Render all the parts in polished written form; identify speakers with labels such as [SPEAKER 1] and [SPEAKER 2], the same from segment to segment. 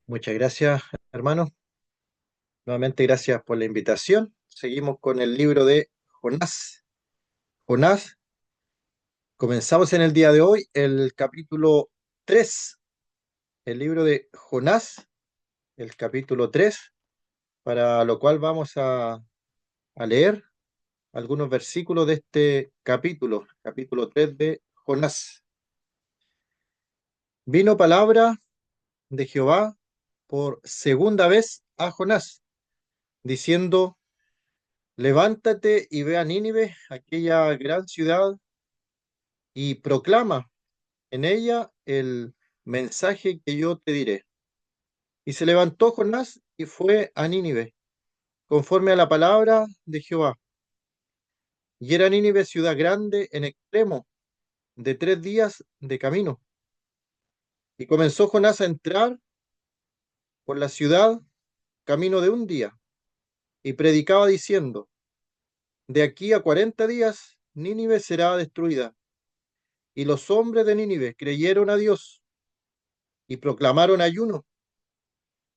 [SPEAKER 1] Muchas gracias, hermano. Nuevamente gracias por la invitación. Seguimos con el libro de Jonás. Jonás, comenzamos en el día de hoy el capítulo 3, el libro de Jonás, el capítulo 3, para lo cual vamos a leer algunos versículos de este capítulo 3 de Jonás. Vino palabra de Jehová por segunda vez a Jonás, diciendo: Levántate y ve a Nínive, aquella gran ciudad, y proclama en ella el mensaje que yo te diré. Y se levantó Jonás y fue a Nínive, conforme a la palabra de Jehová. Y era Nínive ciudad grande en extremo, de 3 días de camino. Y comenzó Jonás a entrar por la ciudad camino de un día, y predicaba diciendo: De aquí a 40 días Nínive será destruida. Y los hombres de Nínive creyeron a Dios y proclamaron ayuno,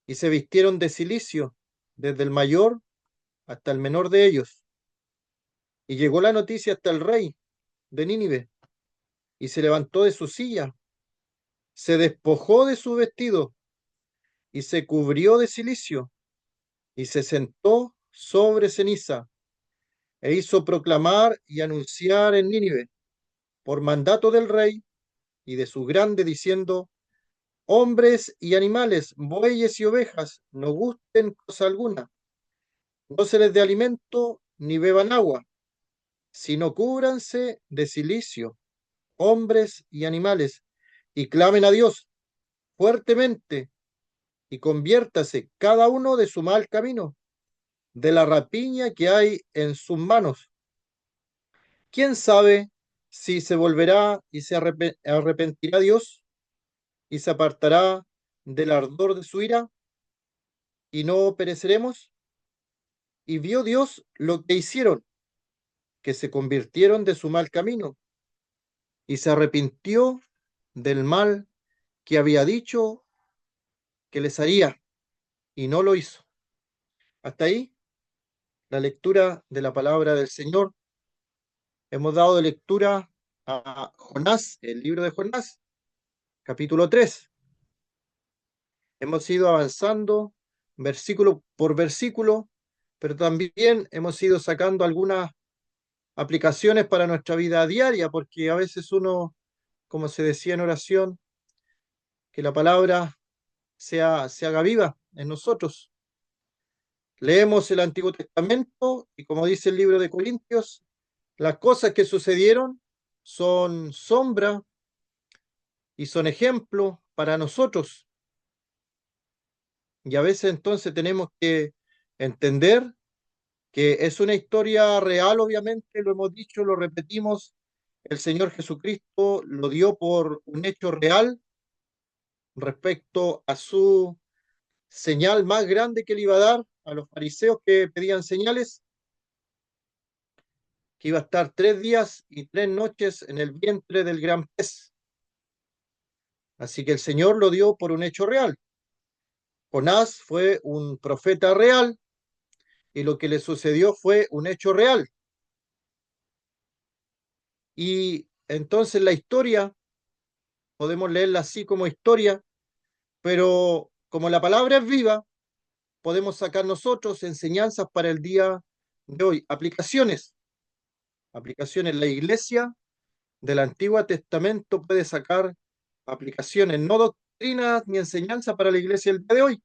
[SPEAKER 1] y se vistieron de cilicio, desde el mayor hasta el menor de ellos. Y llegó la noticia hasta el rey de Nínive, y se levantó de su silla, se despojó de su vestido, y se cubrió de cilicio, y se sentó sobre ceniza, e hizo proclamar y anunciar en Nínive, por mandato del rey y de su grande, diciendo: Hombres y animales, bueyes y ovejas, no gusten cosa alguna, no se les dé alimento ni beban agua, sino cúbranse de cilicio, hombres y animales, y clamen a Dios fuertemente, y conviértase cada uno de su mal camino, de la rapiña que hay en sus manos. ¿Quién sabe si se volverá y se arrepentirá Dios y se apartará del ardor de su ira y no pereceremos? Y vio Dios lo que hicieron, que se convirtieron de su mal camino, y se arrepintió del mal que había dicho que les haría, y no lo hizo. Hasta ahí la lectura de la palabra del Señor. Hemos dado lectura a Jonás, el libro de Jonás, capítulo 3. Hemos ido avanzando versículo por versículo, pero también hemos ido sacando algunas aplicaciones para nuestra vida diaria, porque a veces uno, como se decía en oración, que la palabra se haga viva en nosotros. Leemos el Antiguo Testamento y, como dice el libro de Corintios, las cosas que sucedieron son sombra y son ejemplo para nosotros. Y a veces entonces tenemos que entender que es una historia real, obviamente, lo hemos dicho, lo repetimos, el Señor Jesucristo lo dio por un hecho real respecto a su señal más grande que le iba a dar a los fariseos que pedían señales, que iba a estar 3 días y 3 noches en el vientre del gran pez. Así que el Señor lo dio por un hecho real. Jonás fue un profeta real y lo que le sucedió fue un hecho real. Y entonces la historia, podemos leerla así como historia, pero como la palabra es viva, podemos sacar nosotros enseñanzas para el día de hoy, aplicaciones. Aplicaciones. La iglesia del Antiguo Testamento puede sacar aplicaciones, no doctrinas ni enseñanzas para la iglesia del día de hoy,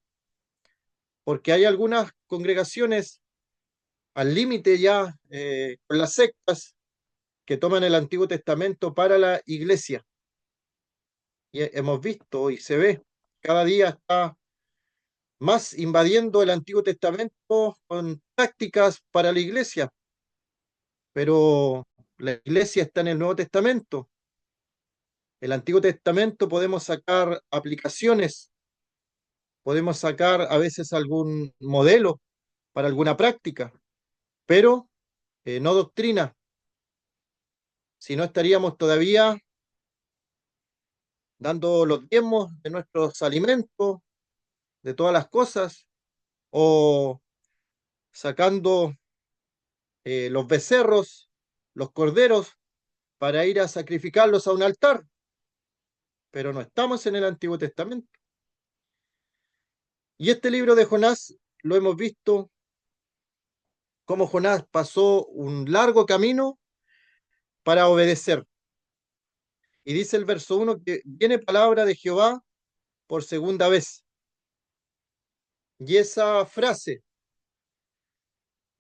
[SPEAKER 1] porque hay algunas congregaciones al límite ya con las sectas que toman el Antiguo Testamento para la iglesia. Y hemos visto y se ve, cada día está más invadiendo el Antiguo Testamento con prácticas para la iglesia, pero la iglesia está en el Nuevo Testamento. El Antiguo Testamento podemos sacar aplicaciones, podemos sacar a veces algún modelo para alguna práctica, pero no doctrina. Si no estaríamos todavía dando los diezmos de nuestros alimentos, de todas las cosas, o sacando los becerros, los corderos, para ir a sacrificarlos a un altar. Pero no estamos en el Antiguo Testamento. Y este libro de Jonás lo hemos visto cómo Jonás pasó un largo camino para obedecer. Y dice el verso 1 que viene palabra de Jehová por segunda vez. Y esa frase,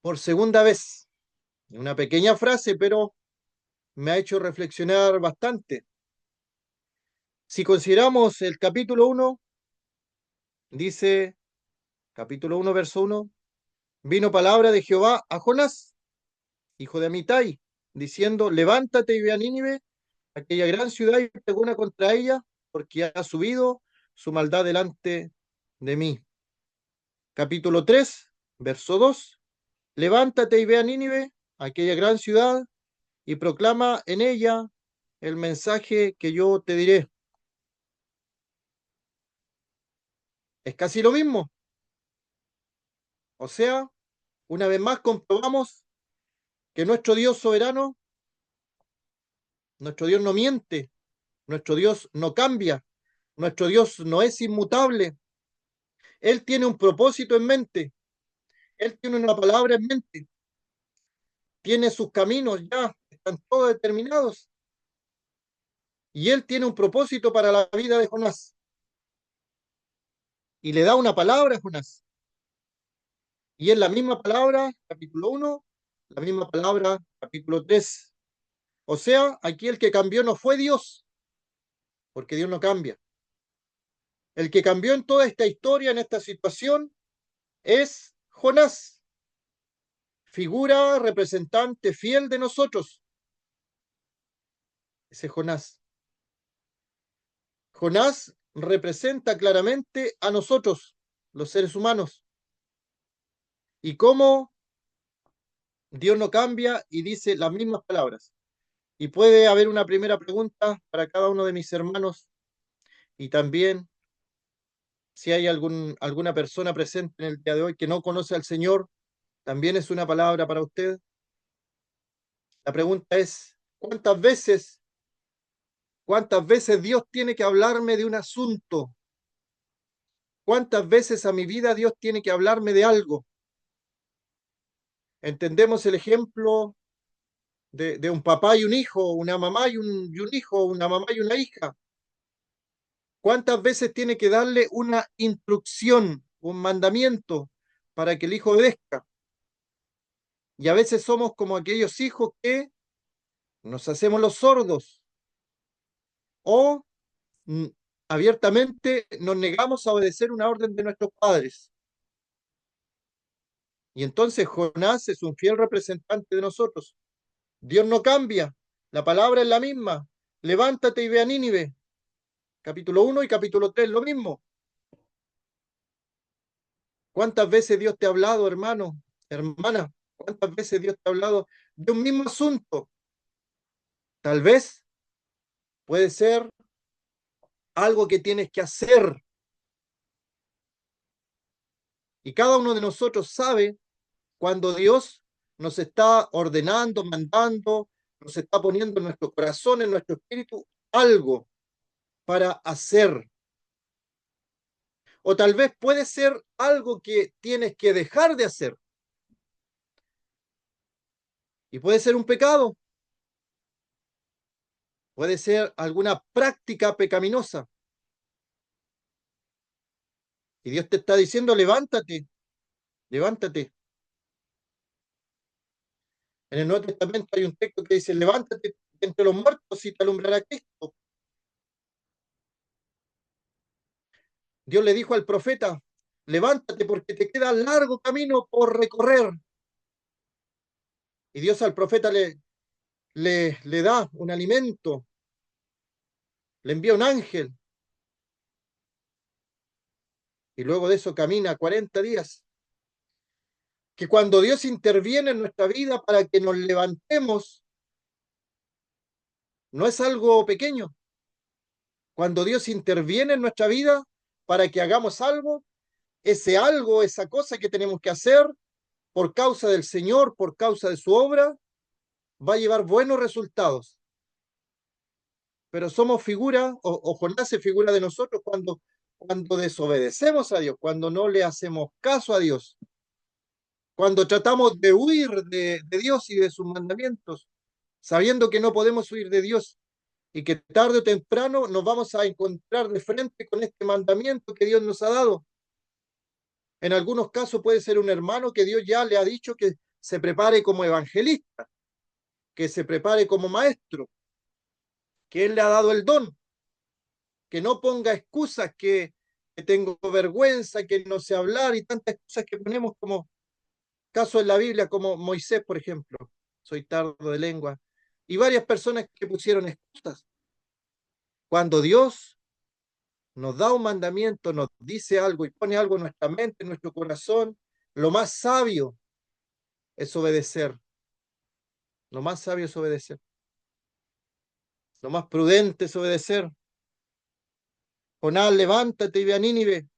[SPEAKER 1] por segunda vez, una pequeña frase, pero me ha hecho reflexionar bastante. Si consideramos el capítulo 1, dice, capítulo 1, verso 1, vino palabra de Jehová a Jonás, hijo de Amitai, diciendo, levántate y ve a Nínive, aquella gran ciudad, y pregona contra ella, porque ha subido su maldad delante de mí. Capítulo 3, verso 2, levántate y ve a Nínive, aquella gran ciudad, y proclama en ella el mensaje que yo te diré. Es casi lo mismo. O sea, una vez más comprobamos que nuestro Dios soberano, nuestro Dios no miente, nuestro Dios no cambia, nuestro Dios no es inmutable. Él tiene un propósito en mente, Él tiene una palabra en mente, tiene sus caminos ya, están todos determinados. Y Él tiene un propósito para la vida de Jonás. Y le da una palabra a Jonás. Y es la misma palabra, capítulo 1, la misma palabra, capítulo 3. O sea, aquí el que cambió no fue Dios, porque Dios no cambia. El que cambió en toda esta historia, en esta situación, es Jonás, figura representante fiel de nosotros. Ese Jonás. Jonás representa claramente a nosotros, los seres humanos, y cómo Dios no cambia y dice las mismas palabras. Y puede haber una primera pregunta para cada uno de mis hermanos y también si hay alguna persona presente en el día de hoy que no conoce al Señor, también es una palabra para usted. La pregunta es, cuántas veces Dios tiene que hablarme de un asunto? ¿Cuántas veces a mi vida Dios tiene que hablarme de algo? Entendemos el ejemplo de un papá y un hijo, una mamá y un hijo, una mamá y una hija. ¿Cuántas veces tiene que darle una instrucción, un mandamiento para que el hijo obedezca? Y a veces somos como aquellos hijos que nos hacemos los sordos o mm, abiertamente nos negamos a obedecer una orden de nuestros padres. Y entonces Jonás es un fiel representante de nosotros. Dios no cambia, la palabra es la misma. Levántate y ve a Nínive. Capítulo 1 y capítulo 3, lo mismo. ¿Cuántas veces Dios te ha hablado, hermano, hermana? ¿Cuántas veces Dios te ha hablado de un mismo asunto? Tal vez puede ser algo que tienes que hacer. Y cada uno de nosotros sabe cuando Dios nos está ordenando, mandando, nos está poniendo en nuestro corazón, en nuestro espíritu, algo para hacer. O tal vez puede ser algo que tienes que dejar de hacer. Y puede ser un pecado, puede ser alguna práctica pecaminosa. Y Dios te está diciendo, levántate, levántate. En el Nuevo Testamento hay un texto que dice, levántate entre los muertos y te alumbrará Cristo. Dios le dijo al profeta, levántate porque te queda largo camino por recorrer. Y Dios al profeta le da un alimento, le envía un ángel. Y luego de eso camina 40 días. Que cuando Dios interviene en nuestra vida para que nos levantemos, No es algo pequeño. Cuando Dios interviene en nuestra vida para que hagamos algo, ese algo, esa cosa que tenemos que hacer por causa del Señor, por causa de su obra, va a llevar buenos resultados. Pero somos figura, o Jonás es figura de nosotros cuando desobedecemos a Dios, cuando no le hacemos caso a Dios, cuando tratamos de huir de Dios y de sus mandamientos, sabiendo que no podemos huir de Dios y que tarde o temprano nos vamos a encontrar de frente con este mandamiento que Dios nos ha dado. En algunos casos puede ser un hermano que Dios ya le ha dicho que se prepare como evangelista, que se prepare como maestro, que Él le ha dado el don, que no ponga excusas, que tengo vergüenza, que no sé hablar y tantas cosas que ponemos como casos en la Biblia, como Moisés, por ejemplo. Soy tardo de lengua. Y varias personas que pusieron excusas. Cuando Dios nos da un mandamiento, nos dice algo y pone algo en nuestra mente, en nuestro corazón, lo más sabio es obedecer. Lo más sabio es obedecer. Lo más prudente es obedecer. Jonás, levántate y ve a Nínive.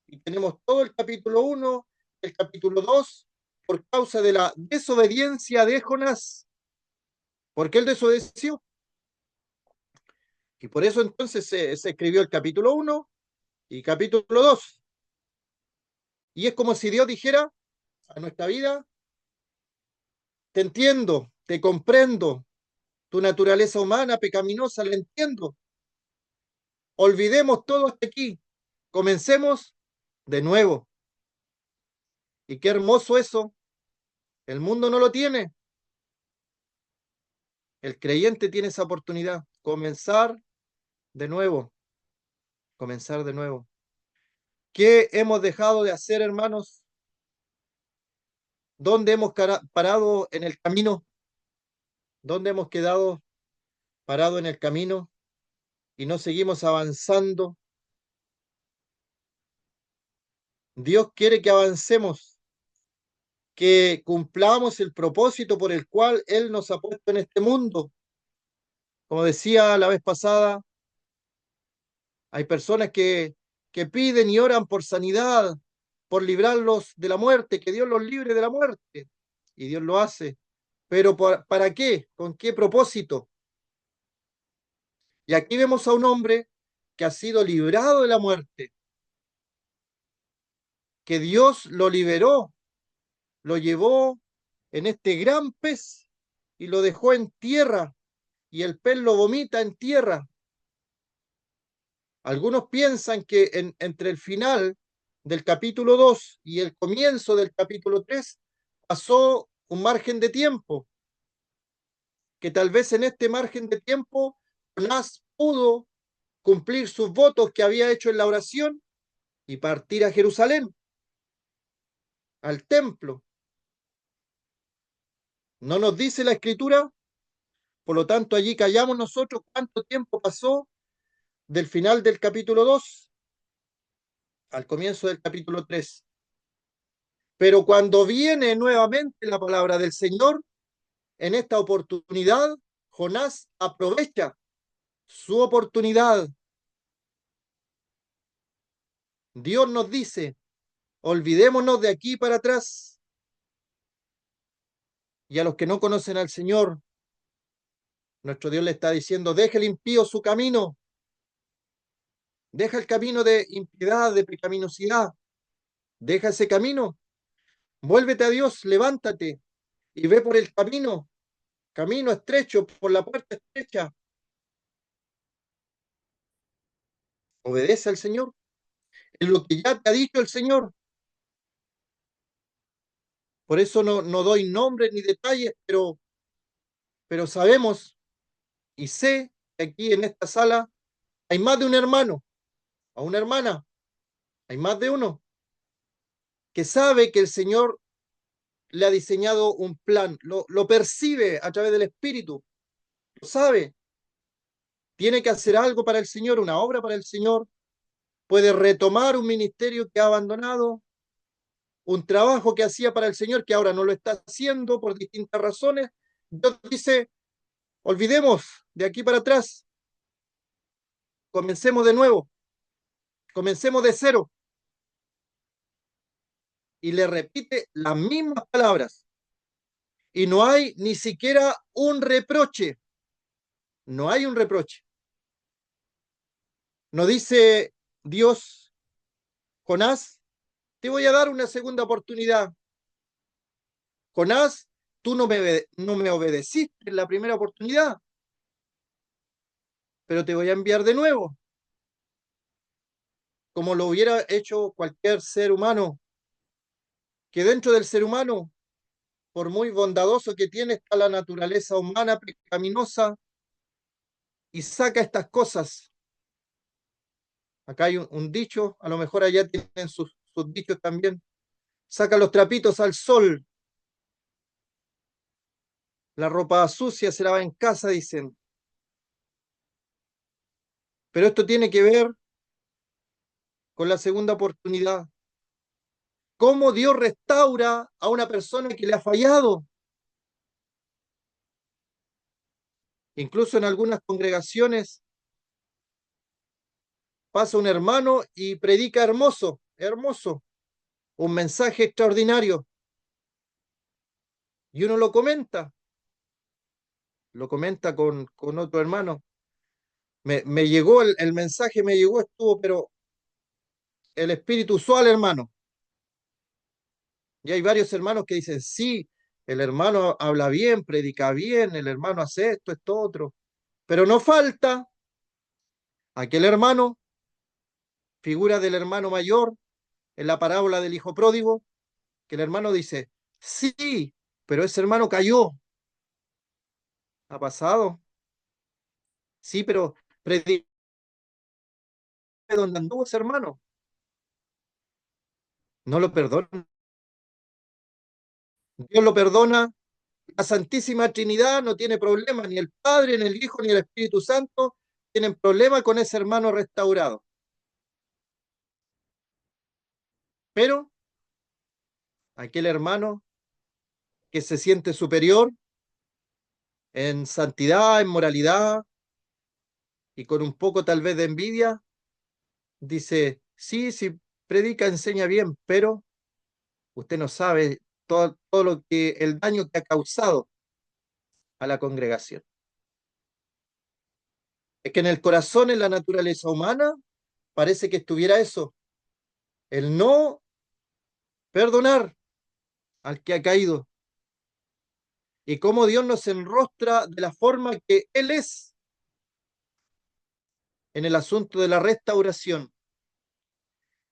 [SPEAKER 1] Y tenemos todo el capítulo 1, el capítulo 2, por causa de la desobediencia de Jonás. Porque él desobedeció. Y por eso entonces se escribió el capítulo 1 y capítulo 2. Y es como si Dios dijera a nuestra vida, te entiendo, te comprendo, tu naturaleza humana pecaminosa la entiendo. Olvidemos todo hasta aquí, comencemos de nuevo. Y qué hermoso eso, el mundo no lo tiene, el creyente tiene esa oportunidad, comenzar de nuevo, comenzar de nuevo. ¿Qué hemos dejado de hacer, hermanos? ¿Dónde hemos parado en el camino? ¿Dónde hemos quedado parado en el camino y no seguimos avanzando? Dios quiere que avancemos, que cumplamos el propósito por el cual Él nos ha puesto en este mundo. Como decía la vez pasada, hay personas que piden y oran por sanidad, por librarlos de la muerte, que Dios los libre de la muerte. Y Dios lo hace. Pero ¿para qué? ¿Con qué propósito? Y aquí vemos a un hombre que ha sido librado de la muerte, que Dios lo liberó, lo llevó en este gran pez y lo dejó en tierra y el pez lo vomita en tierra. Algunos piensan que entre el final del capítulo 2 y el comienzo del capítulo 3 pasó un margen de tiempo, que tal vez en este margen de tiempo Jonás pudo cumplir sus votos que había hecho en la oración y partir a Jerusalén, al templo. No nos dice la escritura, por lo tanto allí callamos nosotros cuánto tiempo pasó del final del capítulo 2 al comienzo del capítulo 3. Pero cuando viene nuevamente la palabra del Señor, en esta oportunidad, Jonás aprovecha su oportunidad. Dios nos dice, olvidémonos de aquí para atrás. Y a los que no conocen al Señor, nuestro Dios le está diciendo, deje el impío su camino, deja el camino de impiedad, de pecaminosidad, deja ese camino, vuélvete a Dios, levántate y ve por el camino, camino estrecho, por la puerta estrecha, obedece al Señor, en lo que ya te ha dicho el Señor. Por eso no doy nombres ni detalles, pero sabemos y sé que aquí en esta sala hay más de un hermano o una hermana, hay más de uno que sabe que el Señor le ha diseñado un plan, lo percibe a través del Espíritu, lo sabe, tiene que hacer algo para el Señor, una obra para el Señor, puede retomar un ministerio que ha abandonado, un trabajo que hacía para el Señor que ahora no lo está haciendo por distintas razones. Dios dice, Olvidemos de aquí para atrás, comencemos de nuevo, comencemos de cero. Y le repite las mismas palabras. Y no hay ni siquiera un reproche. No hay un reproche. No dice Dios, Jonás, te voy a dar una segunda oportunidad. Jonás, tú no me obedeciste en la primera oportunidad, pero te voy a enviar de nuevo, como lo hubiera hecho cualquier ser humano, que dentro del ser humano, por muy bondadoso que tiene, está la naturaleza humana pecaminosa y saca estas cosas. Acá hay un dicho, a lo mejor allá tienen sus dichos también. Saca los trapitos al sol, la ropa sucia se lava en casa, dicen. Pero esto tiene que ver con la segunda oportunidad. ¿Cómo Dios restaura a una persona que le ha fallado? Incluso en algunas congregaciones pasa un hermano y predica hermoso, hermoso, un mensaje extraordinario. Y uno lo comenta con otro hermano. Me llegó el mensaje, me llegó, estuvo, pero el espíritu usual, hermano. Y hay varios hermanos que dicen, sí, el hermano habla bien, predica bien, el hermano hace esto otro. Pero no falta aquel hermano, figura del hermano mayor en la parábola del hijo pródigo, que el hermano dice, sí, pero ese hermano cayó. ¿Ha pasado? Sí, pero predica donde anduvo ese hermano. No lo perdona. Dios lo perdona. La Santísima Trinidad no tiene problema, ni el Padre, ni el Hijo, ni el Espíritu Santo tienen problema con ese hermano restaurado. Pero aquel hermano que se siente superior en santidad, en moralidad y con un poco tal vez de envidia, dice, sí, sí, predica, enseña bien, pero usted no sabe todo lo que, el daño que ha causado a la congregación. Es que en el corazón, en la naturaleza humana, parece que estuviera eso, el no perdonar al que ha caído y cómo Dios nos enrostra de la forma que Él es en el asunto de la restauración.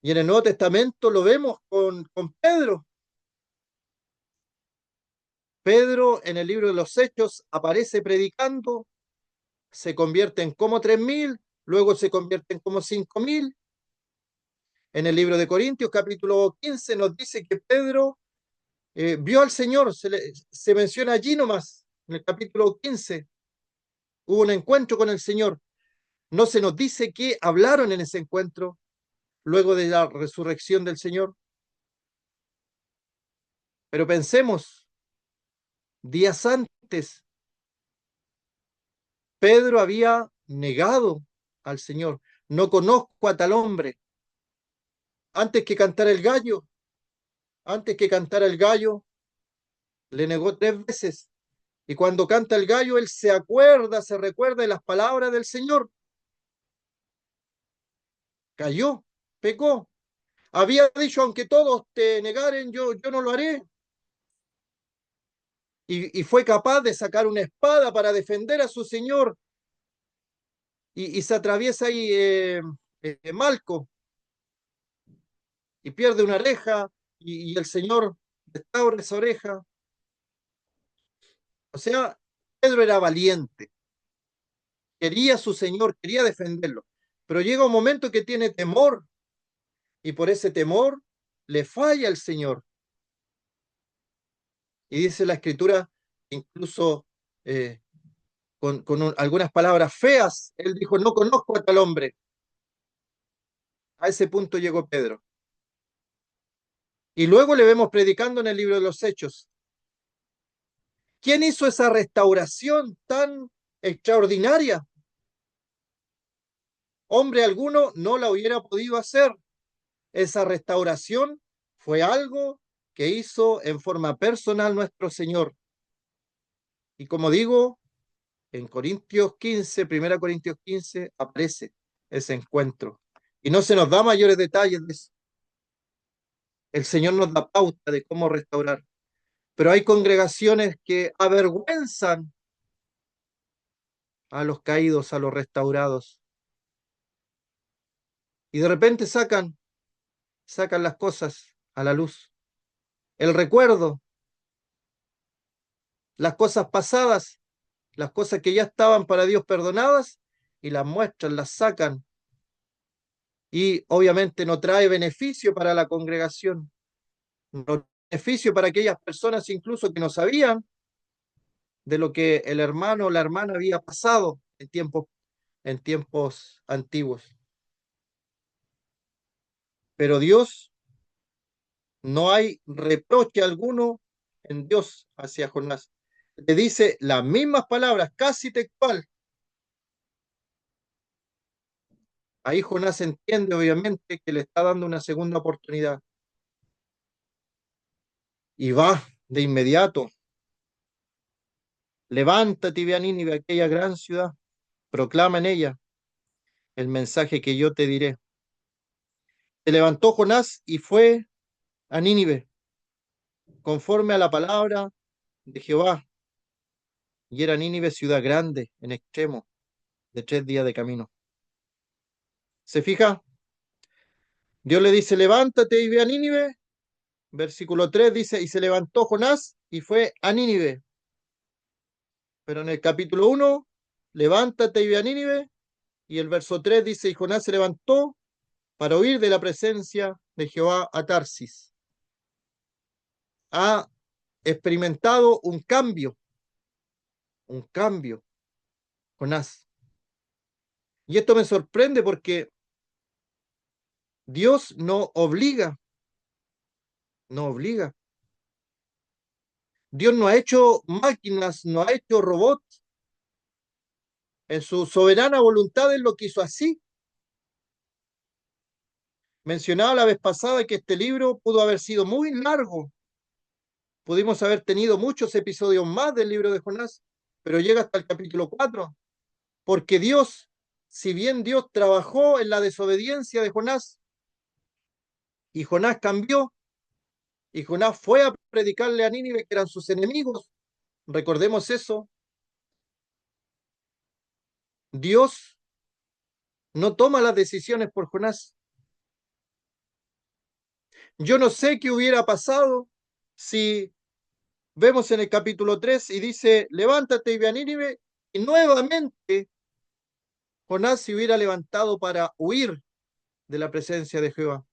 [SPEAKER 1] Y en el Nuevo Testamento lo vemos con Pedro. Pedro en el libro de los Hechos aparece predicando, se convierte en como 3.000, luego se convierte en como 5.000. En el libro de Corintios, capítulo 15, nos dice que Pedro vio al Señor, se menciona allí nomás, en el capítulo 15, hubo un encuentro con el Señor. No se nos dice que hablaron en ese encuentro luego de la resurrección del Señor, pero pensemos, días antes, Pedro había negado al Señor. No conozco a tal hombre. Antes que cantara el gallo, antes que cantara el gallo, le negó 3 veces. Y cuando canta el gallo, él se acuerda, se recuerda de las palabras del Señor. Cayó, pecó. Había dicho, aunque todos te negaren, yo no lo haré. Y fue capaz de sacar una espada para defender a su Señor. Y se atraviesa ahí Malco y pierde una oreja y el Señor restaura esa oreja. O sea, Pedro era valiente, quería a su Señor, quería defenderlo, pero llega un momento que tiene temor y por ese temor le falla el Señor. Y dice la Escritura, incluso eh, algunas palabras feas, él dijo, no conozco a tal hombre. A ese punto llegó Pedro. Y luego le vemos predicando en el libro de los Hechos. ¿Quién hizo esa restauración tan extraordinaria. Hombre alguno no la hubiera podido hacer. Esa restauración fue algo que hizo en forma personal nuestro Señor. Y como digo, en Corintios 15, 1 Corintios 15, aparece ese encuentro. Y no se nos da mayores detalles de eso. El Señor nos da pauta de cómo restaurar. Pero hay congregaciones que avergüenzan a los caídos, a los restaurados. Y de repente sacan las cosas a la luz. El recuerdo, las cosas pasadas, las cosas que ya estaban para Dios perdonadas, y las muestran, las sacan. Y obviamente no trae beneficio para la congregación, no trae beneficio para aquellas personas incluso que no sabían de lo que el hermano o la hermana había pasado en tiempos antiguos. Pero Dios, no hay reproche alguno en Dios hacia Jonás. Le dice las mismas palabras, casi textual. Ahí Jonás entiende, obviamente, que le está dando una segunda oportunidad. Y va de inmediato. Levántate y ve a Nínive, aquella gran ciudad. Proclama en ella el mensaje que yo te diré. Se levantó Jonás y fue a Nínive, conforme a la palabra de Jehová. Y era Nínive ciudad grande, en extremo, de 3 días de camino. ¿Se fija? Dios le dice, levántate y ve a Nínive. Versículo 3 dice, y se levantó Jonás y fue a Nínive. Pero en el capítulo 1, levántate y ve a Nínive. Y el verso 3 dice, y Jonás se levantó para huir de la presencia de Jehová a Tarsis. Ha experimentado un cambio, Jonás. Y esto me sorprende porque Dios no obliga, no obliga. Dios no ha hecho máquinas, no ha hecho robots. En su soberana voluntad Él lo quiso así. Mencionaba la vez pasada que este libro pudo haber sido muy largo. Pudimos haber tenido muchos episodios más del libro de Jonás, pero llega hasta el capítulo 4, porque Dios, si bien Dios trabajó en la desobediencia de Jonás, y Jonás cambió, y Jonás fue a predicarle a Nínive, que eran sus enemigos, recordemos eso, Dios no toma las decisiones por Jonás. Yo no sé qué hubiera pasado si vemos en el capítulo 3 y dice, levántate y ve a Nínive, y nuevamente Jonás se hubiera levantado para huir de la presencia de Jehová.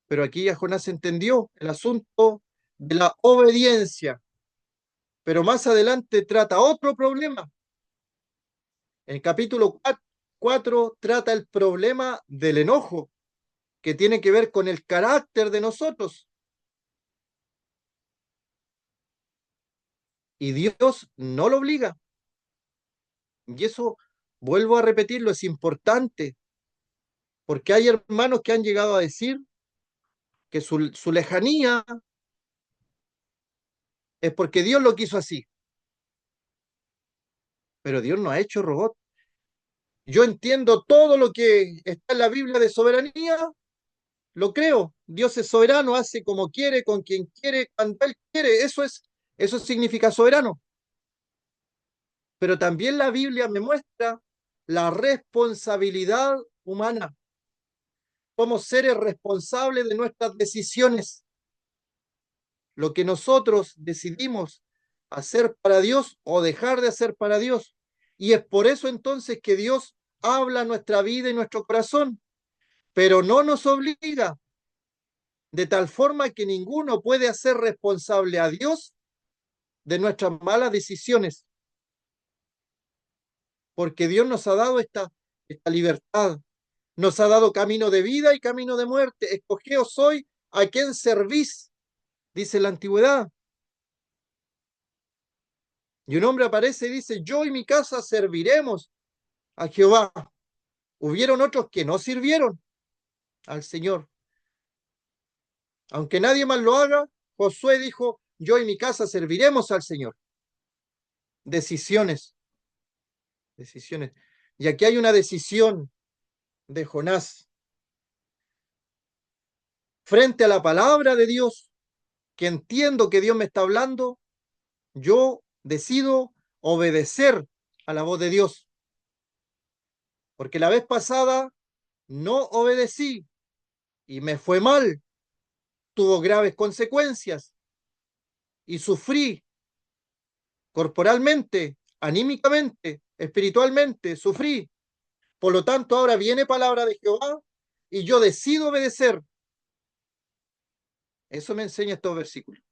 [SPEAKER 1] Pero aquí ya Jonás entendió el asunto de la obediencia. Pero más adelante trata otro problema. En el capítulo 4 trata el problema del enojo, que tiene que ver con el carácter de nosotros. Y Dios no lo obliga. Y eso, vuelvo a repetirlo, es importante, porque hay hermanos que han llegado a decir que su lejanía es porque Dios lo quiso así. Pero Dios no ha hecho robot. Yo entiendo todo lo que está en la Biblia de soberanía, lo creo. Dios es soberano, hace como quiere, con quien quiere, cuando Él quiere. Eso significa soberano. Pero también la Biblia me muestra la responsabilidad humana. Somos seres responsables de nuestras decisiones. Lo que nosotros decidimos hacer para Dios o dejar de hacer para Dios. Y es por eso entonces que Dios habla a nuestra vida y nuestro corazón, pero no nos obliga, de tal forma que ninguno puede hacer responsable a Dios de nuestras malas decisiones, porque Dios nos ha dado esta libertad, nos ha dado camino de vida y camino de muerte. Escogeos hoy a quién servís, dice la antigüedad. Y un hombre aparece y dice, yo y mi casa serviremos a Jehová. Hubieron otros que no sirvieron al Señor. Aunque nadie más lo haga, Josué dijo, yo y mi casa serviremos al Señor. Decisiones, decisiones. Y aquí hay una decisión de Jonás frente a la palabra de Dios, que entiendo que Dios me está hablando, yo decido obedecer a la voz de Dios, porque la vez pasada no obedecí y me fue mal, tuvo graves consecuencias y sufrí corporalmente, anímicamente, espiritualmente, sufrí. Por lo tanto, ahora viene palabra de Jehová y yo decido obedecer. Eso me enseña estos versículos.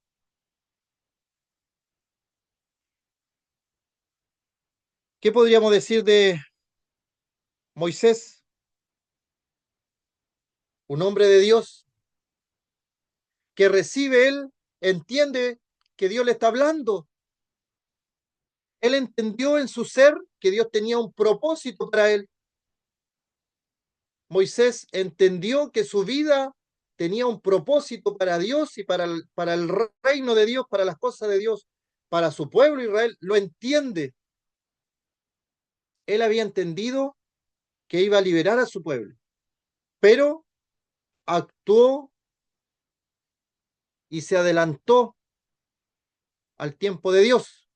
[SPEAKER 1] ¿Qué podríamos decir de Moisés, un hombre de Dios que recibe él, entiende que Dios le está hablando? Él entendió en su ser que Dios tenía un propósito para él. Moisés entendió que su vida tenía un propósito para Dios y para el reino de Dios, para las cosas de Dios, para su pueblo Israel. Lo entiende. Él había entendido que iba a liberar a su pueblo, pero actuó y se adelantó al tiempo de Dios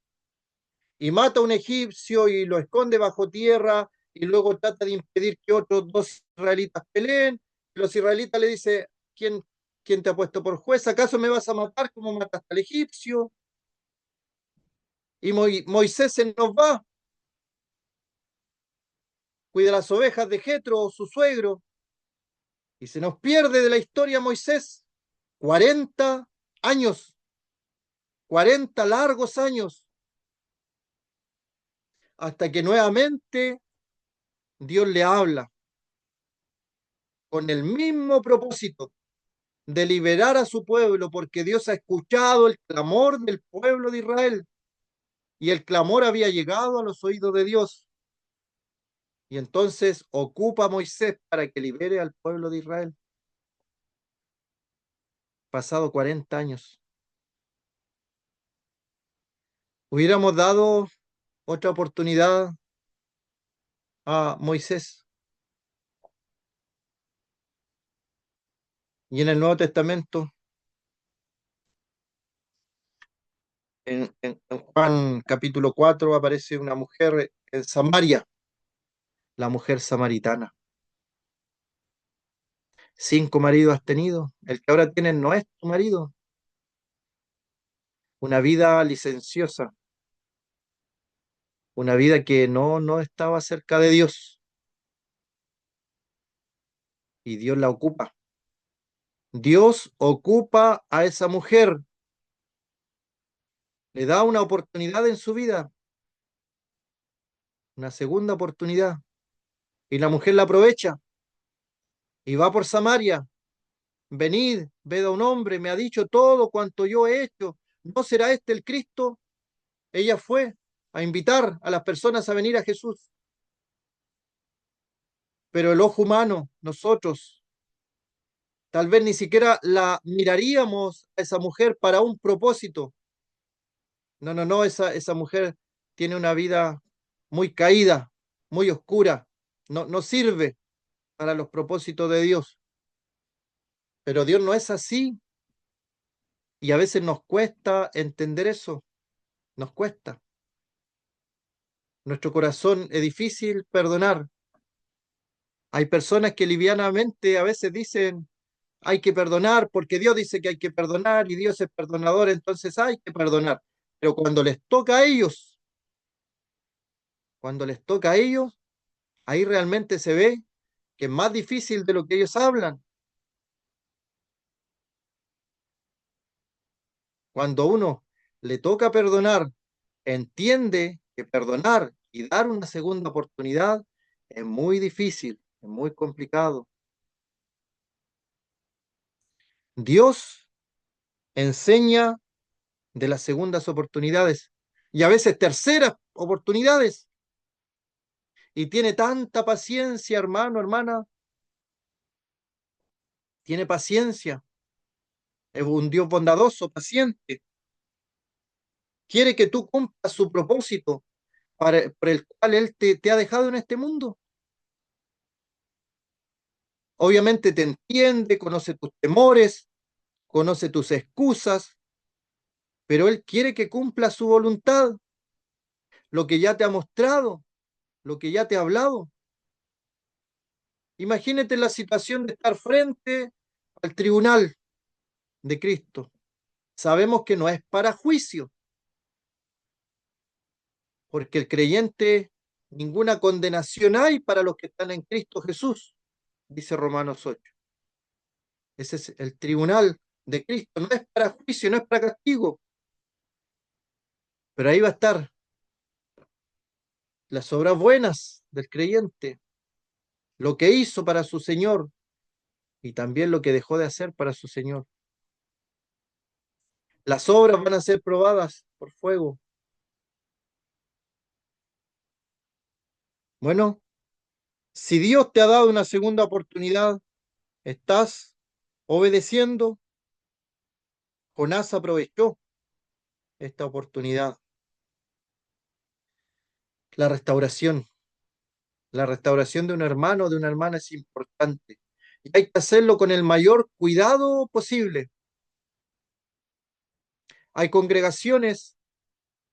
[SPEAKER 1] y mata a un egipcio y lo esconde bajo tierra y luego trata de impedir que otros dos israelitas peleen. Los israelitas le dicen, ¿quién te ha puesto por juez? ¿Acaso me vas a matar como mataste al egipcio? Y Moisés se nos va, cuida las ovejas de Jetro, su suegro, y se nos pierde de la historia Moisés 40 años, 40 largos años, hasta que nuevamente Dios le habla con el mismo propósito de liberar a su pueblo, porque Dios ha escuchado el clamor del pueblo de Israel y el clamor había llegado a los oídos de Dios. Y entonces ocupa a Moisés para que libere al pueblo de Israel. Pasado 40 años. Hubiéramos dado otra oportunidad a Moisés. Y en el Nuevo Testamento, en Juan capítulo 4, aparece una mujer en Samaria, la mujer samaritana. 5 maridos has tenido, el que ahora tienes no es tu marido. Una vida licenciosa, una vida que no estaba cerca de Dios y Dios la ocupa. Dios ocupa a esa mujer, le da una oportunidad en su vida, una segunda oportunidad, y la mujer la aprovecha y va por Samaria. Venid, ved a un hombre, me ha dicho todo cuanto yo he hecho. ¿No será este el Cristo? Ella fue a invitar a las personas a venir a Jesús, pero el ojo humano, nosotros, tal vez ni siquiera la miraríamos a esa mujer para un propósito. No, esa mujer tiene una vida muy caída, muy oscura, no sirve para los propósitos de Dios. Pero Dios no es así y a veces nos cuesta entender eso, nos cuesta. Nuestro corazón es difícil perdonar. Hay personas que livianamente a veces dicen, hay que perdonar porque Dios dice que hay que perdonar y Dios es perdonador, entonces hay que perdonar. Pero cuando les toca a ellos, ahí realmente se ve que es más difícil de lo que ellos hablan. Cuando uno le toca perdonar, entiende que perdonar y dar una segunda oportunidad es muy difícil, es muy complicado. Dios enseña de las segundas oportunidades. y a veces terceras oportunidades. Y tiene tanta paciencia, hermano, hermana, tiene paciencia. Es un Dios bondadoso, paciente. Quiere que tú cumplas su propósito por el cual Él te ha dejado en este mundo. Obviamente te entiende, conoce tus temores, conoce tus excusas, pero Él quiere que cumpla su voluntad, lo que ya te ha mostrado, lo que ya te ha hablado. Imagínate la situación de estar frente al tribunal de Cristo. Sabemos que no es para juicio, porque el creyente, ninguna condenación hay para los que están en Cristo Jesús, dice Romanos 8. Ese es el tribunal de Cristo, no es para juicio, no es para castigo, pero ahí va a estar las obras buenas del creyente, lo que hizo para su Señor y también lo que dejó de hacer para su Señor. Las obras van a ser probadas por fuego. Bueno, si Dios te ha dado una segunda oportunidad, estás obedeciendo. Jonás aprovechó esta oportunidad. La restauración, la restauración de un hermano o de una hermana es importante. Y hay que hacerlo con el mayor cuidado posible. Hay congregaciones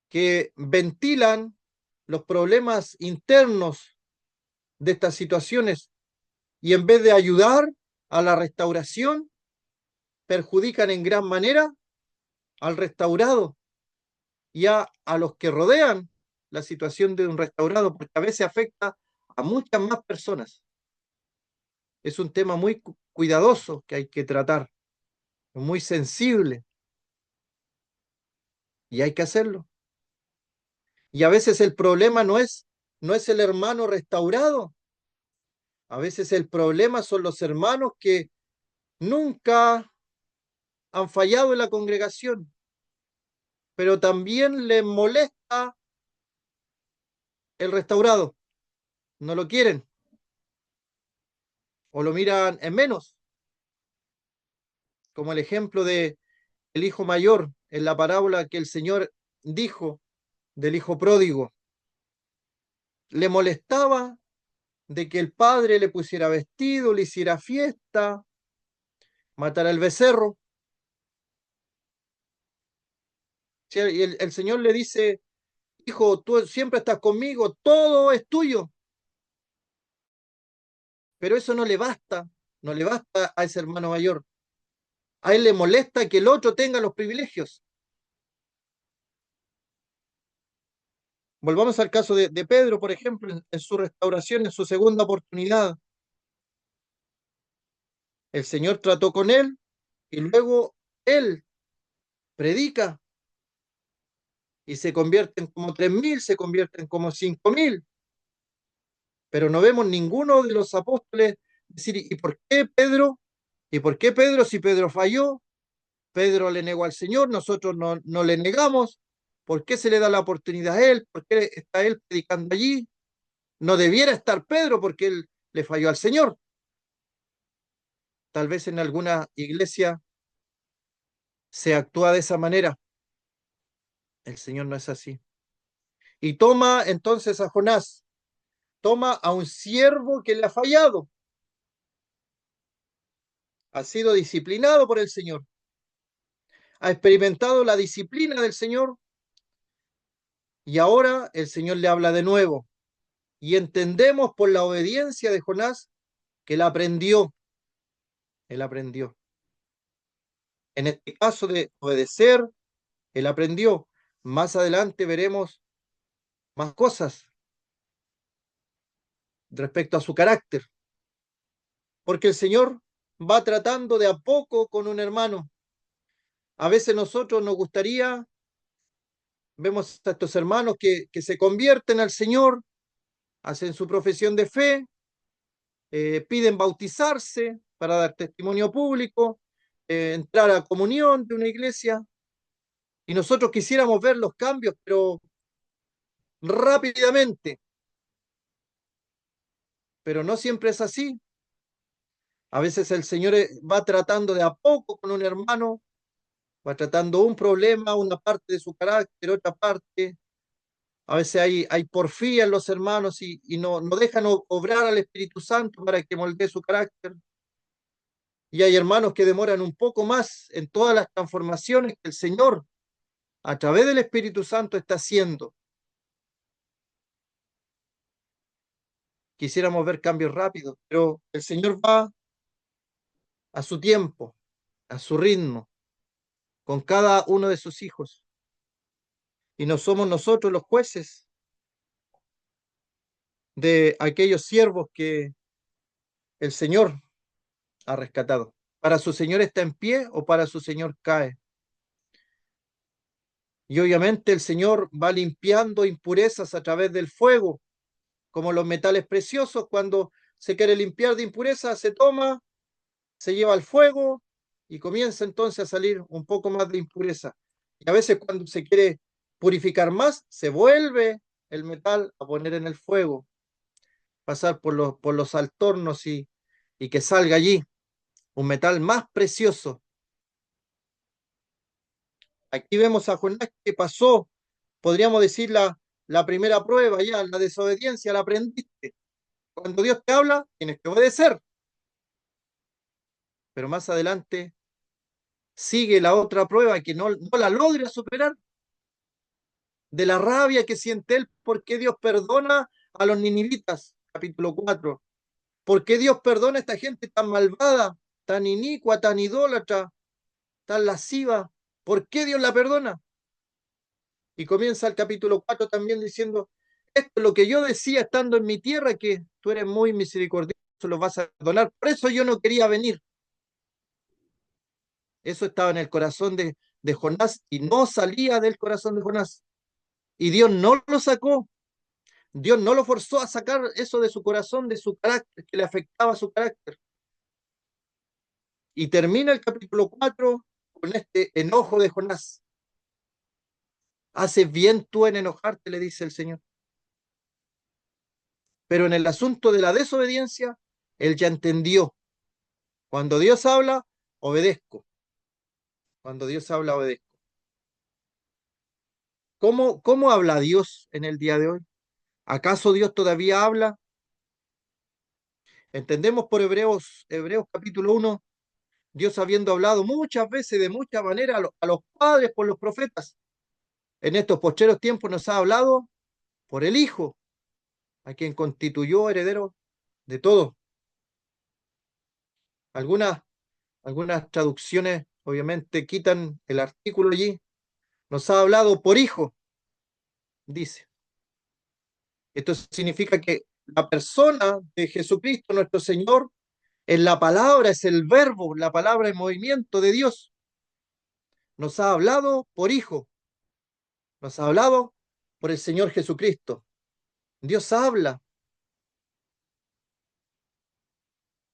[SPEAKER 1] que ventilan los problemas internos de estas situaciones y en vez de ayudar a la restauración, perjudican en gran manera al restaurado y a los que rodean la situación de un restaurado, porque a veces afecta a muchas más personas. Es un tema muy cuidadoso que hay que tratar, muy sensible, y hay que hacerlo. Y a veces el problema no es el hermano restaurado, a veces el problema son los hermanos que nunca han fallado en la congregación, pero también les molesta el restaurado, no lo quieren o lo miran en menos, como el ejemplo de el hijo mayor en la parábola que el Señor dijo del hijo pródigo. Le molestaba de que el padre le pusiera vestido, le hiciera fiesta, matara el becerro. Sí, y el Señor le dice, hijo, tú siempre estás conmigo, todo es tuyo, pero eso no le basta, no le basta a ese hermano mayor. A él le molesta que el otro tenga los privilegios. Volvamos al caso de Pedro, por ejemplo, en su restauración, en su segunda oportunidad. El Señor trató con él y luego él predica y se convierten como 3.000, se convierten como 5.000, pero no vemos ninguno de los apóstoles decir, ¿y por qué Pedro? ¿Y por qué Pedro si Pedro falló? Pedro le negó al Señor, nosotros no le negamos. ¿Por qué se le da la oportunidad a él? ¿Por qué está él predicando allí? No debiera estar Pedro porque él le falló al Señor. Tal vez en alguna iglesia se actúa de esa manera. El Señor no es así. Y toma entonces a Jonás, toma a un siervo que le ha fallado, ha sido disciplinado por el Señor, ha experimentado la disciplina del Señor y ahora el Señor le habla de nuevo. Y entendemos por la obediencia de Jonás que él aprendió. En este caso de obedecer, él aprendió. Más adelante veremos más cosas respecto a su carácter, porque el Señor va tratando de a poco con un hermano. A veces nosotros nos gustaría, vemos a estos hermanos que se convierten al Señor, hacen su profesión de fe, piden bautizarse para dar testimonio público, entrar a comunión de una iglesia, y nosotros quisiéramos ver los cambios, pero rápidamente, pero no siempre es así. A veces el Señor va tratando de a poco con un hermano, va tratando un problema, una parte de su carácter, otra parte. A veces hay porfía en los hermanos y no dejan obrar al Espíritu Santo para que moldee su carácter. Y hay hermanos que demoran un poco más en todas las transformaciones que el Señor, a través del Espíritu Santo, está haciendo. Quisiéramos ver cambios rápidos, pero el Señor va a su tiempo, a su ritmo, con cada uno de sus hijos. Y no somos nosotros los jueces de aquellos siervos que el Señor ha rescatado. Para su Señor está en pie o para su Señor cae. Y obviamente el Señor va limpiando impurezas a través del fuego, como los metales preciosos. Cuando se quiere limpiar de impurezas, se toma, se lleva al fuego y comienza entonces a salir un poco más de impureza. Y a veces cuando se quiere purificar más, se vuelve el metal a poner en el fuego, pasar por los altornos y que salga allí un metal más precioso. Aquí vemos a Jonás que pasó, podríamos decir, la primera prueba ya, la desobediencia, la aprendiste. Cuando Dios te habla, tienes que obedecer. Pero más adelante sigue la otra prueba que no la logra superar, de la rabia que siente él, porque Dios perdona a los ninivitas, capítulo 4. ¿Por qué Dios perdona a esta gente tan malvada, tan inicua, tan idólatra, tan lasciva? ¿Por qué Dios la perdona? Y comienza el capítulo 4 también diciendo, esto es lo que yo decía estando en mi tierra, que tú eres muy misericordioso, lo vas a perdonar. Por eso yo no quería venir. Eso estaba en el corazón de Jonás y no salía del corazón de Jonás. Y Dios no lo sacó. Dios no lo forzó a sacar eso de su corazón, de su carácter, que le afectaba su carácter. Y termina el capítulo 4 con este enojo de Jonás. Haces bien tú en enojarte, le dice el Señor. Pero en el asunto de la desobediencia, él ya entendió. Cuando Dios habla, obedezco. Cuando Dios habla, obedezco. ¿Cómo habla Dios en el día de hoy? ¿Acaso Dios todavía habla? Entendemos por Hebreos capítulo 1, Dios habiendo hablado muchas veces, de muchas maneras, a los padres por los profetas. En estos postreros tiempos nos ha hablado por el Hijo, a quien constituyó heredero de todo. Algunas, algunas traducciones obviamente quitan el artículo allí. Nos ha hablado por Hijo, dice. Esto significa que la persona de Jesucristo, nuestro Señor, es la palabra, es el verbo, la palabra en movimiento de Dios. Nos ha hablado por Hijo, nos ha hablado por el Señor Jesucristo. Dios habla.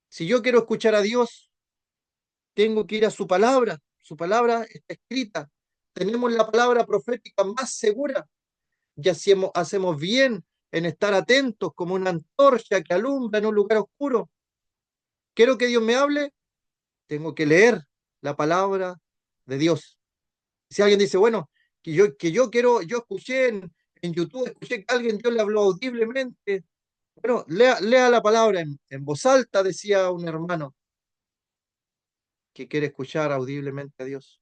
[SPEAKER 1] Si yo quiero escuchar a Dios, tengo que ir a su palabra. Su palabra está escrita. Tenemos la palabra profética más segura y hacemos bien en estar atentos como una antorcha que alumbra en un lugar oscuro. Quiero que Dios me hable, tengo que leer la palabra de Dios. Si alguien dice, bueno, yo escuché en YouTube, escuché que alguien Dios le habló audiblemente. Bueno, lea la palabra en voz alta, decía un hermano que quiere escuchar audiblemente a Dios.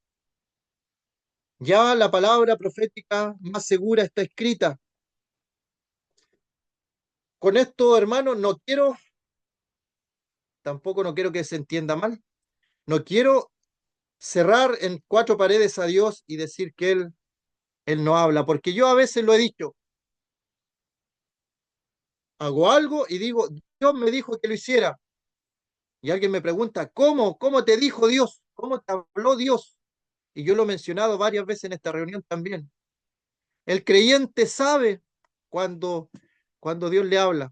[SPEAKER 1] Ya la palabra profética más segura está escrita. Con esto, hermano, tampoco no quiero que se entienda mal, no quiero cerrar en cuatro paredes a Dios y decir que Él no habla, porque yo a veces lo he dicho, hago algo y digo, Dios me dijo que lo hiciera. Y alguien me pregunta, ¿cómo te dijo Dios? ¿Cómo te habló Dios? Y yo lo he mencionado varias veces en esta reunión también. El creyente sabe cuando, cuando Dios le habla.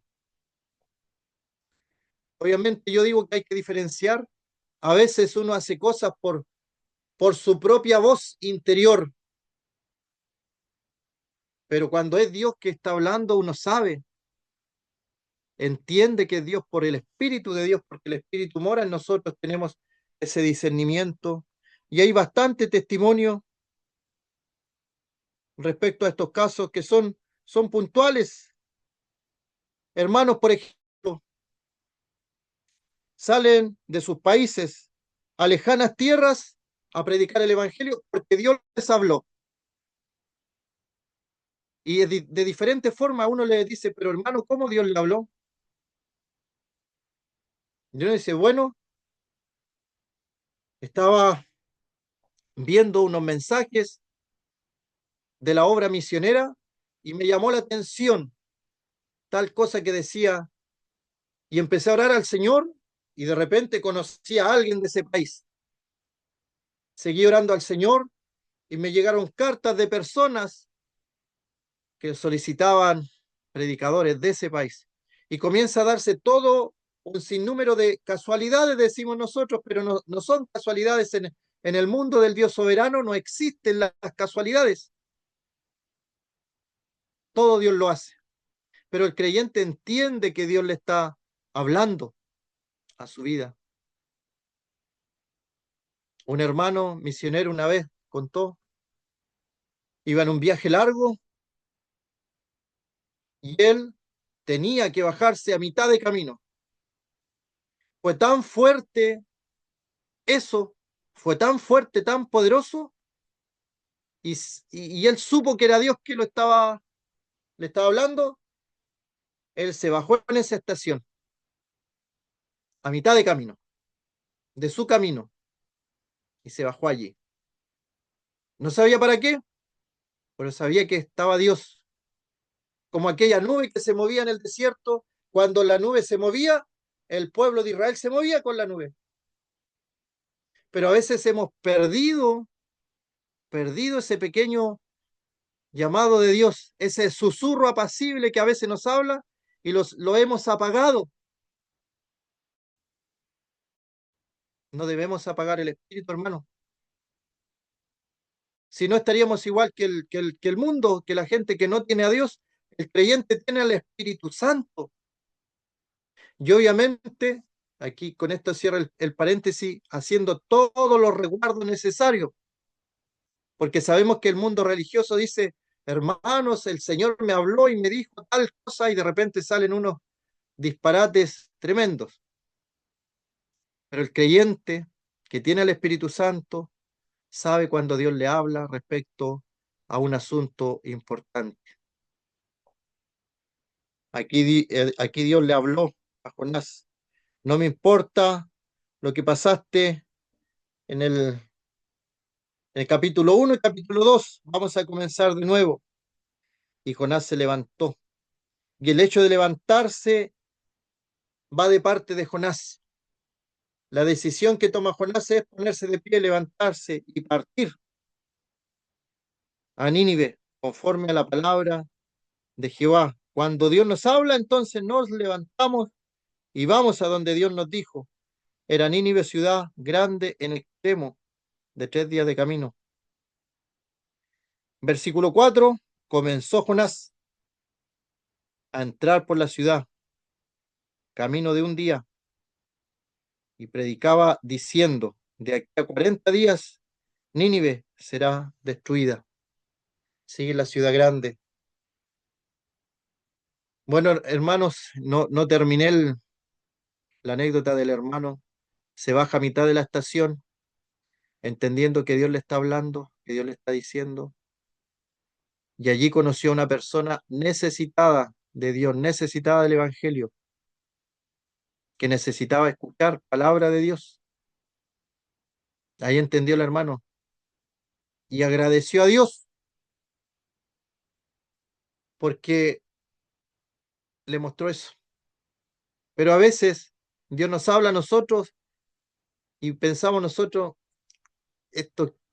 [SPEAKER 1] Obviamente yo digo que hay que diferenciar. A veces uno hace cosas por su propia voz interior, Pero cuando es Dios que está hablando, uno sabe, entiende que es Dios por el Espíritu de Dios, porque el Espíritu mora en nosotros, tenemos ese discernimiento. Y hay bastante testimonio respecto a estos casos que son puntuales. Hermanos, por ejemplo, salen de sus países a lejanas tierras a predicar el Evangelio porque Dios les habló. Y de diferente forma uno le dice, pero hermano, ¿cómo Dios le habló? Y uno dice, bueno, estaba viendo unos mensajes de la obra misionera y me llamó la atención tal cosa que decía y empecé a orar al Señor y de repente conocí a alguien de ese país. Seguí orando al Señor y me llegaron cartas de personas que solicitaban predicadores de ese país. Y comienza a darse todo un sinnúmero de casualidades, decimos nosotros, pero no son casualidades en el mundo del Dios soberano, no existen las casualidades. Todo Dios lo hace. Pero el creyente entiende que Dios le está hablando a su vida. Un hermano misionero una vez contó, iba en un viaje largo y él tenía que bajarse a mitad de camino. Fue tan fuerte eso, fue tan fuerte, tan poderoso, y él supo que era Dios que le estaba hablando. Él se bajó en esa estación, a mitad de camino, de su camino, y se bajó allí. No sabía para qué, pero sabía que estaba Dios, como aquella nube que se movía en el desierto. Cuando la nube se movía, el pueblo de Israel se movía con la nube. Pero a veces hemos perdido ese pequeño llamado de Dios, ese susurro apacible que a veces nos habla y lo hemos apagado. No debemos apagar el espíritu, hermano. Si no estaríamos igual que el mundo, que la gente que no tiene a Dios. El creyente tiene al Espíritu Santo. Y obviamente, aquí con esto cierro el paréntesis, haciendo todos los resguardos necesarios, porque sabemos que el mundo religioso dice, hermanos, el Señor me habló y me dijo tal cosa, y de repente salen unos disparates tremendos. Pero el creyente que tiene al Espíritu Santo sabe cuando Dios le habla respecto a un asunto importante. Aquí Dios le habló a Jonás. No me importa lo que pasaste en el capítulo 1 y capítulo 2. Vamos a comenzar de nuevo. Y Jonás se levantó. Y el hecho de levantarse va de parte de Jonás. La decisión que toma Jonás es ponerse de pie, levantarse y partir a Nínive, conforme a la palabra de Jehová. Cuando Dios nos habla, entonces nos levantamos y vamos a donde Dios nos dijo. Era Nínive ciudad grande en extremo, de 3 días de camino. Versículo 4, comenzó Jonás a entrar por la ciudad, camino de un día, y predicaba diciendo, de aquí a 40 días, Nínive será destruida. Sigue la ciudad grande. Bueno, hermanos, no terminé la anécdota del hermano. Se baja a mitad de la estación, entendiendo que Dios le está hablando, que Dios le está diciendo, y allí conoció a una persona necesitada de Dios, necesitada del Evangelio, que necesitaba escuchar palabra de Dios. Ahí entendió el hermano y agradeció a Dios porque le mostró eso. Pero a veces Dios nos habla a nosotros y pensamos nosotros,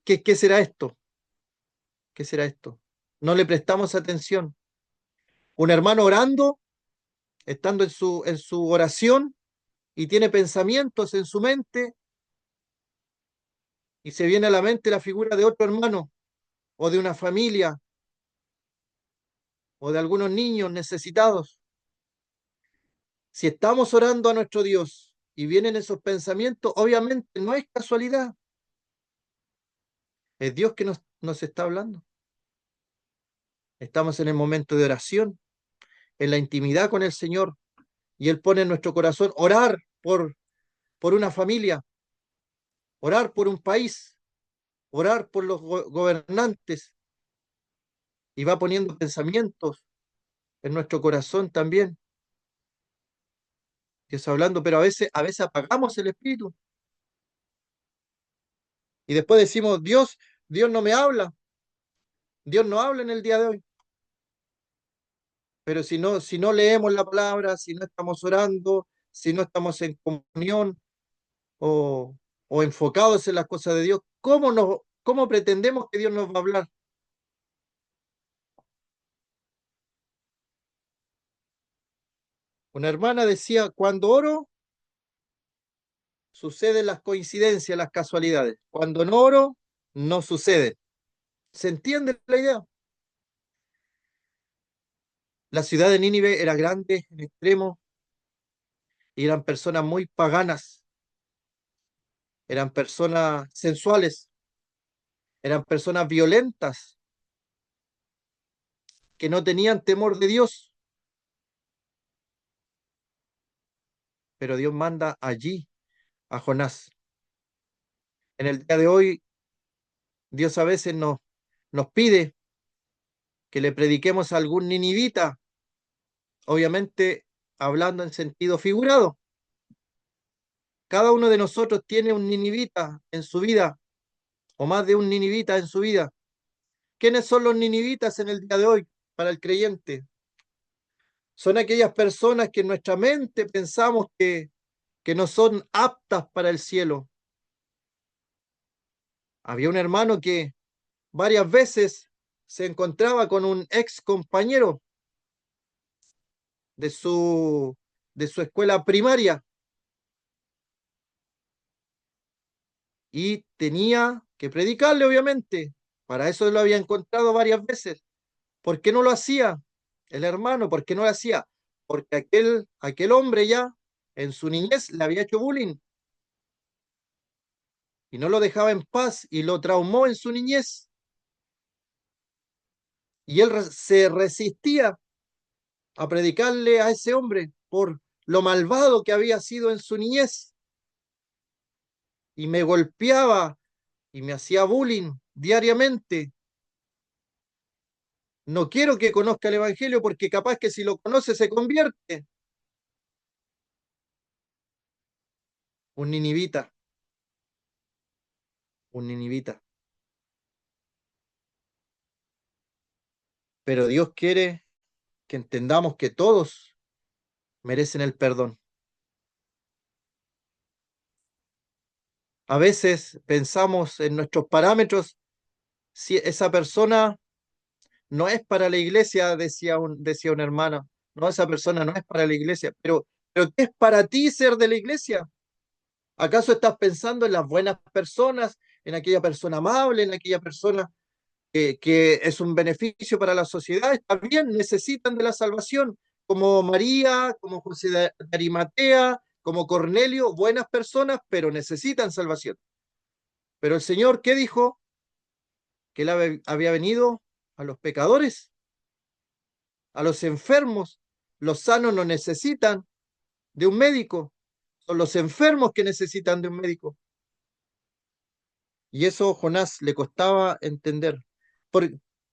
[SPEAKER 1] ¿qué será esto? ¿Qué será esto? No le prestamos atención. Un hermano orando, estando en su oración y tiene pensamientos en su mente y se viene a la mente la figura de otro hermano o de una familia o de algunos niños necesitados. Si estamos orando a nuestro Dios y vienen esos pensamientos, obviamente no es casualidad, es Dios que nos está hablando. Estamos en el momento de oración, en la intimidad con el Señor, y Él pone en nuestro corazón orar por una familia, orar por un país, orar por los gobernantes, y va poniendo pensamientos en nuestro corazón también. Dios hablando, pero a veces apagamos el espíritu y después decimos, Dios no me habla, Dios no habla en el día de hoy. Pero si no leemos la palabra, si no estamos orando, si no estamos en comunión o, o enfocados en las cosas de Dios, ¿cómo pretendemos que Dios nos va a hablar? Una hermana decía, cuando oro, suceden las coincidencias, las casualidades. Cuando no oro, no sucede. ¿Se entiende la idea? La ciudad de Nínive era grande en extremo y eran personas muy paganas, eran personas sensuales, eran personas violentas que no tenían temor de Dios, pero Dios manda allí a Jonás. En el día de hoy, Dios a veces nos pide que le prediquemos a algún ninivita, obviamente hablando en sentido figurado. Cada uno de nosotros tiene un ninivita en su vida, o más de un ninivita en su vida. ¿Quiénes son los ninivitas en el día de hoy para el creyente? Son aquellas personas que en nuestra mente pensamos que no son aptas para el cielo. Había un hermano que varias veces se encontraba con un ex compañero de su escuela primaria y tenía que predicarle, obviamente. Para eso lo había encontrado varias veces. ¿Por qué no lo hacía el hermano? ¿Por qué no lo hacía? Porque aquel hombre ya en su niñez le había hecho bullying y no lo dejaba en paz y lo traumó en su niñez. Y él se resistía a predicarle a ese hombre por lo malvado que había sido en su niñez. Y me golpeaba y me hacía bullying diariamente. No quiero que conozca el Evangelio porque capaz que si lo conoce se convierte. Un ninivita, un ninivita. Pero Dios quiere que entendamos que todos merecen el perdón. A veces pensamos en nuestros parámetros, si esa persona no es para la iglesia, decía una hermana, no, esa persona no es para la iglesia, pero ¿qué es para ti ser de la iglesia? ¿Acaso estás pensando en las buenas personas, en aquella persona amable, en aquella persona que es un beneficio para la sociedad? Está bien, necesitan de la salvación, como María, como José de Arimatea, como Cornelio, buenas personas, pero necesitan salvación. Pero el Señor, ¿qué dijo? Que él había venido a los pecadores, a los enfermos. Los sanos no necesitan de un médico, son los enfermos que necesitan de un médico. Y eso a Jonás le costaba entender. Por,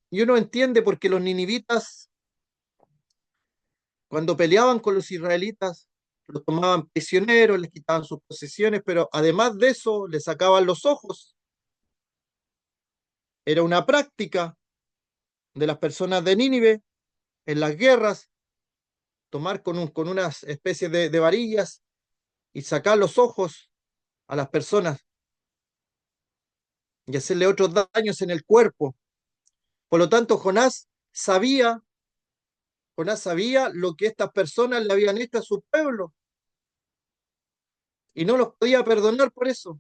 [SPEAKER 1] y uno entiende porque los ninivitas, cuando peleaban con los israelitas, los tomaban prisioneros, les quitaban sus posesiones, pero además de eso, les sacaban los ojos. Era una práctica de las personas de Nínive en las guerras, tomar con unas especies de varillas y sacar los ojos a las personas y hacerle otros daños en el cuerpo. Por lo tanto, Jonás sabía lo que estas personas le habían hecho a su pueblo y no los podía perdonar por eso.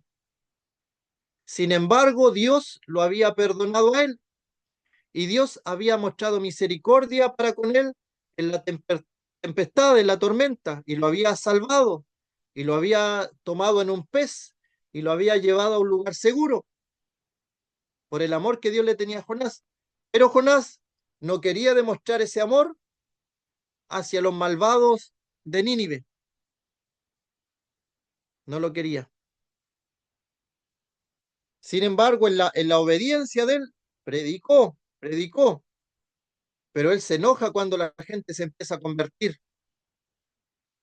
[SPEAKER 1] Sin embargo, Dios lo había perdonado a él y Dios había mostrado misericordia para con él en la tempestad, en la tormenta, y lo había salvado, y lo había tomado en un pez, y lo había llevado a un lugar seguro, por el amor que Dios le tenía a Jonás. Pero Jonás no quería demostrar ese amor hacia los malvados de Nínive, no lo quería. Sin embargo, en la obediencia de él, predicó, pero él se enoja cuando la gente se empieza a convertir.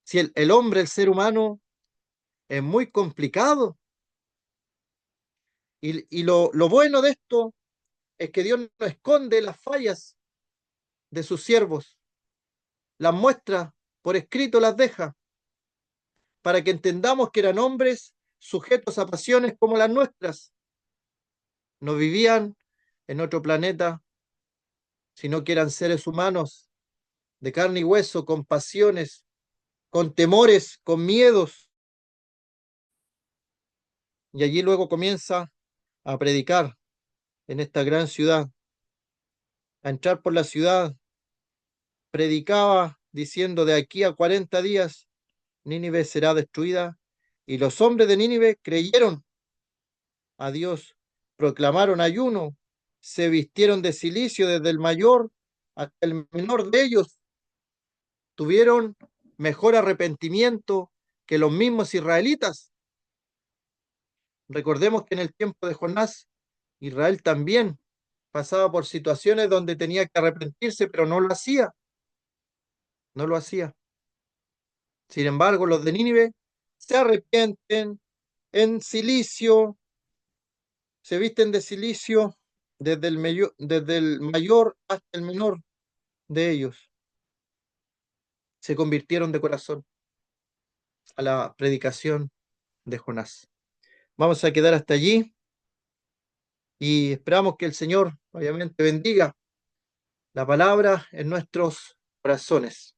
[SPEAKER 1] Si el hombre, el ser humano, es muy complicado. Y lo bueno de esto es que Dios no esconde las fallas de sus siervos, las muestra por escrito, las deja, para que entendamos que eran hombres sujetos a pasiones como las nuestras. No vivían en otro planeta, sino que eran seres humanos de carne y hueso, con pasiones, con temores, con miedos. Y allí luego comienza a predicar en esta gran ciudad, a entrar por la ciudad. Predicaba diciendo: de aquí a 40 días Nínive será destruida. Y los hombres de Nínive creyeron a Dios, proclamaron ayuno, se vistieron de cilicio desde el mayor hasta el menor de ellos, tuvieron mejor arrepentimiento que los mismos israelitas. Recordemos que en el tiempo de Jonás, Israel también pasaba por situaciones donde tenía que arrepentirse, pero no lo hacía, no lo hacía. Sin embargo, los de Nínive se arrepienten en cilicio, se visten de cilicio desde el mayor hasta el menor de ellos. Se convirtieron de corazón a la predicación de Jonás. Vamos a quedar hasta allí y esperamos que el Señor obviamente bendiga la palabra en nuestros corazones.